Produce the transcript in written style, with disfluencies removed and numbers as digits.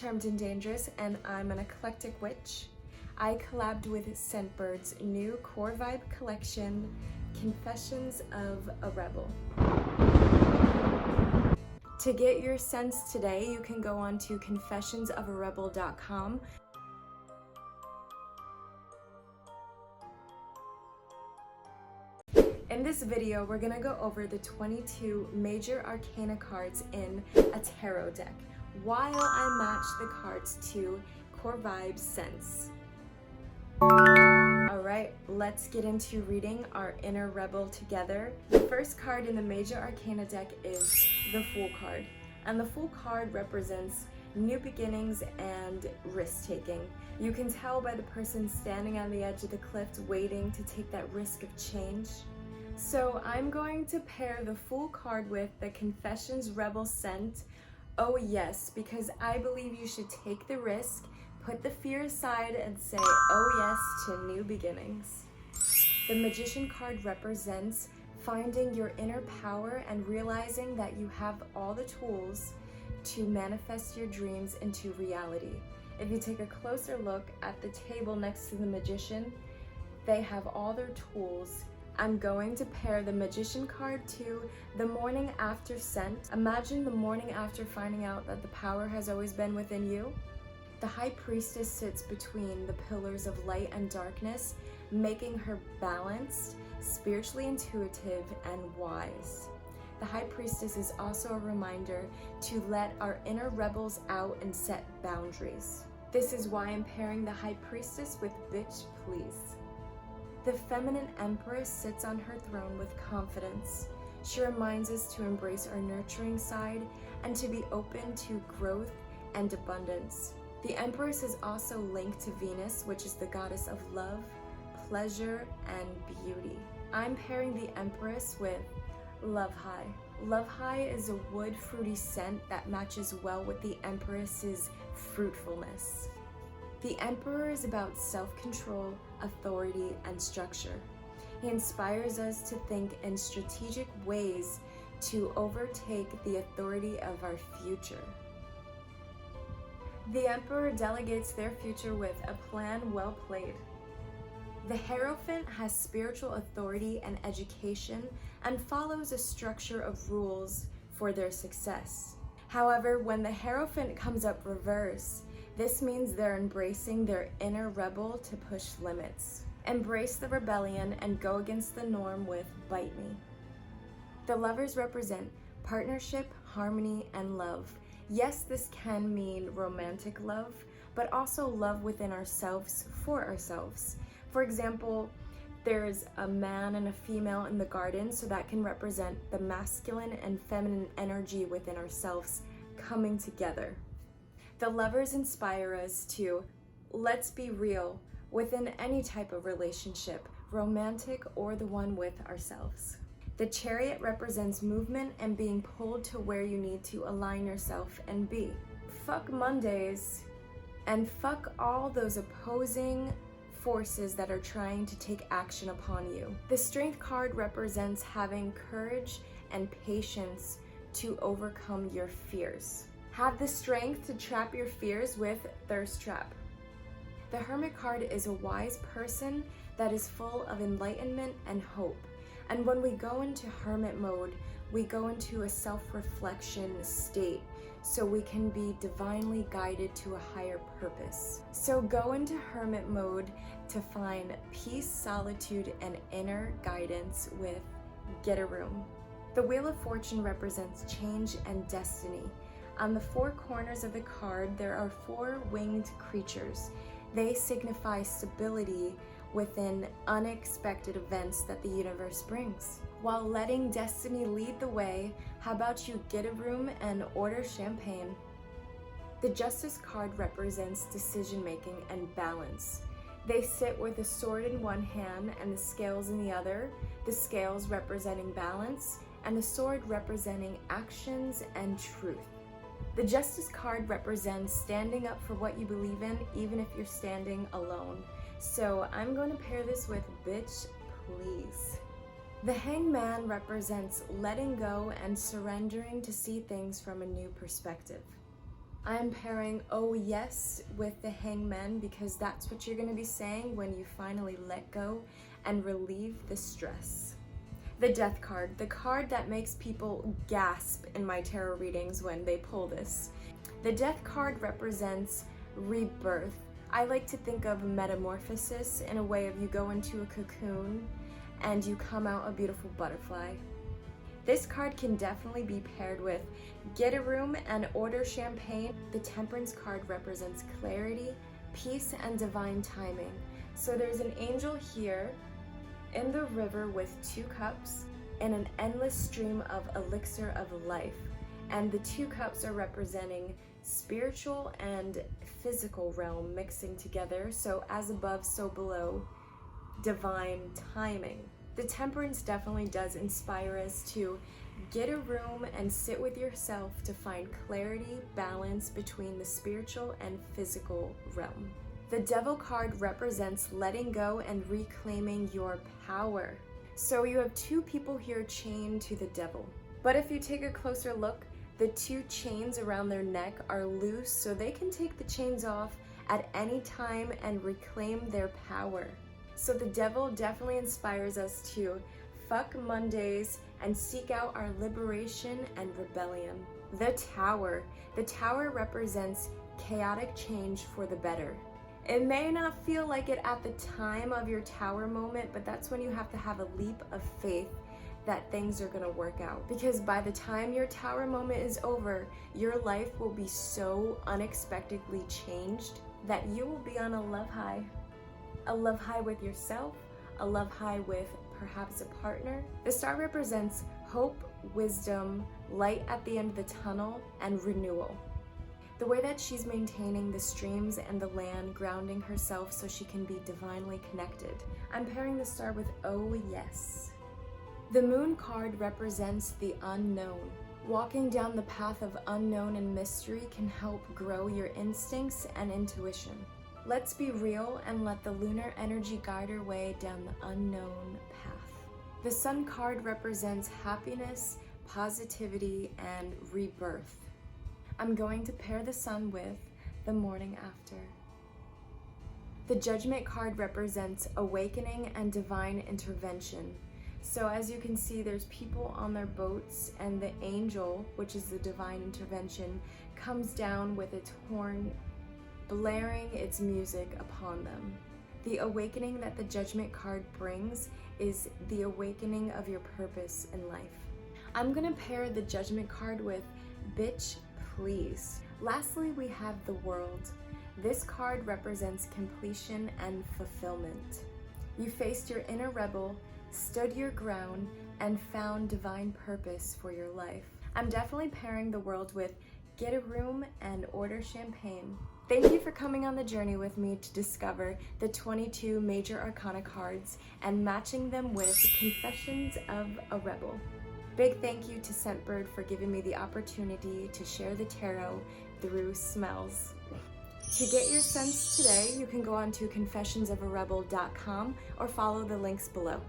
Charmed and Dangerous, and I'm an eclectic witch. I collabed with Scentbird's new core vibe collection, Confessions of a Rebel. To get your scents today, you can go on to confessionsofarebel.com. In this video, we're gonna go over the 22 Major Arcana cards in a tarot deck, while I match the cards to core vibe scents. Alright, let's get into reading our inner rebel together. The first card in the Major Arcana deck is the Fool card, and the Fool card represents new beginnings and risk-taking. You can tell by the person standing on the edge of the cliff waiting to take that risk of change. So I'm going to pair the Fool card with the Confessions Rebel scent. Oh yes, because I believe you should take the risk, put the fear aside, and say oh yes to new beginnings. The Magician card represents finding your inner power and realizing that you have all the tools to manifest your dreams into reality. If you take a closer look at the table next to the Magician, they have all their tools. I'm going to pair the Magician card to the Morning After scent. Imagine the morning after finding out that the power has always been within you. The High Priestess sits between the pillars of light and darkness, making her balanced, spiritually intuitive, and wise. The High Priestess is also a reminder to let our inner rebels out and set boundaries. This is why I'm pairing the High Priestess with Bitch Please. The Feminine Empress sits on her throne with confidence. She reminds us to embrace our nurturing side and to be open to growth and abundance. The Empress is also linked to Venus, which is the goddess of love, pleasure, and beauty. I'm pairing the Empress with Love High. Love High is a wood fruity scent that matches well with the Empress's fruitfulness. The Emperor is about self-control, authority, and structure. He inspires us to think in strategic ways to overtake the authority of our future. The Emperor delegates their future with a plan well played. The Hierophant has spiritual authority and education and follows a structure of rules for their success. However, when the Hierophant comes up reverse, this means they're embracing their inner rebel to push limits. Embrace the rebellion and go against the norm with Bite Me. The Lovers represent partnership, harmony, and love. Yes, this can mean romantic love, but also love within ourselves for ourselves. For example, there's a man and a female in the garden, so that can represent the masculine and feminine energy within ourselves coming together. The Lovers inspire us to, let's be real, within any type of relationship, romantic or the one with ourselves. The Chariot represents movement and being pulled to where you need to align yourself and be. Fuck Mondays, and fuck all those opposing forces that are trying to take action upon you. The Strength card represents having courage and patience to overcome your fears. Have the strength to trap your fears with Thirst Trap. The Hermit card is a wise person that is full of enlightenment and hope. And when we go into hermit mode, we go into a self-reflection state so we can be divinely guided to a higher purpose. So go into hermit mode to find peace, solitude, and inner guidance with Get a Room. The Wheel of Fortune represents change and destiny. On the four corners of the card, there are four winged creatures. They signify stability within unexpected events that the universe brings. While letting destiny lead the way, how about you get a room and order champagne? The Justice card represents decision-making and balance. They sit with a sword in one hand and the scales in the other, the scales representing balance, and the sword representing actions and truth. The Justice card represents standing up for what you believe in, even if you're standing alone. So I'm going to pair this with Bitch Please. The Hangman represents letting go and surrendering to see things from a new perspective. I'm pairing oh yes with the Hangman because that's what you're going to be saying when you finally let go and relieve the stress. The Death card, the card that makes people gasp in my tarot readings when they pull this. The Death card represents rebirth. I like to think of metamorphosis in a way of you go into a cocoon and you come out a beautiful butterfly. This card can definitely be paired with get a room and order champagne. The Temperance card represents clarity, peace, and divine timing. So there's an angel here in the river with 2 cups and an endless stream of elixir of life. And the 2 cups are representing spiritual and physical realm mixing together. So as above, so below, divine timing. The Temperance definitely does inspire us to get a room and sit with yourself to find clarity, balance between the spiritual and physical realm. The Devil card represents letting go and reclaiming your power. So you have 2 people here chained to the devil. But if you take a closer look, the 2 chains around their neck are loose, so they can take the chains off at any time and reclaim their power. So the devil definitely inspires us to fuck Mondays and seek out our liberation and rebellion. The Tower. The Tower represents chaotic change for the better. It may not feel like it at the time of your Tower moment, but that's when you have to have a leap of faith that things are going to work out. Because by the time your Tower moment is over, your life will be so unexpectedly changed that you will be on a love high. A love high with yourself, a love high with perhaps a partner. The star represents hope, wisdom, light at the end of the tunnel, and renewal. The way that she's maintaining the streams and the land, grounding herself so she can be divinely connected. I'm pairing the star with oh yes. The Moon card represents the unknown. Walking down the path of unknown and mystery can help grow your instincts and intuition. Let's be real and let the lunar energy guide our way down the unknown path. The Sun card represents happiness, positivity, and rebirth. I'm going to pair the Sun with the Morning After. The Judgment card represents awakening and divine intervention. So as you can see, there's people on their boats, and the angel, which is the divine intervention, comes down with its horn blaring its music upon them. The awakening that the Judgment card brings is the awakening of your purpose in life. I'm gonna pair the Judgment card with Bitch Please. Lastly, we have the World. This card represents completion and fulfillment. You faced your inner rebel, stood your ground, and found divine purpose for your life. I'm definitely pairing the World with get a room and order champagne. Thank you for coming on the journey with me to discover the 22 Major Arcana cards and matching them with Confessions of a Rebel. Big thank you to Scentbird for giving me the opportunity to share the tarot through smells. To get your scents today, you can go on to confessionsofarebel.com or follow the links below.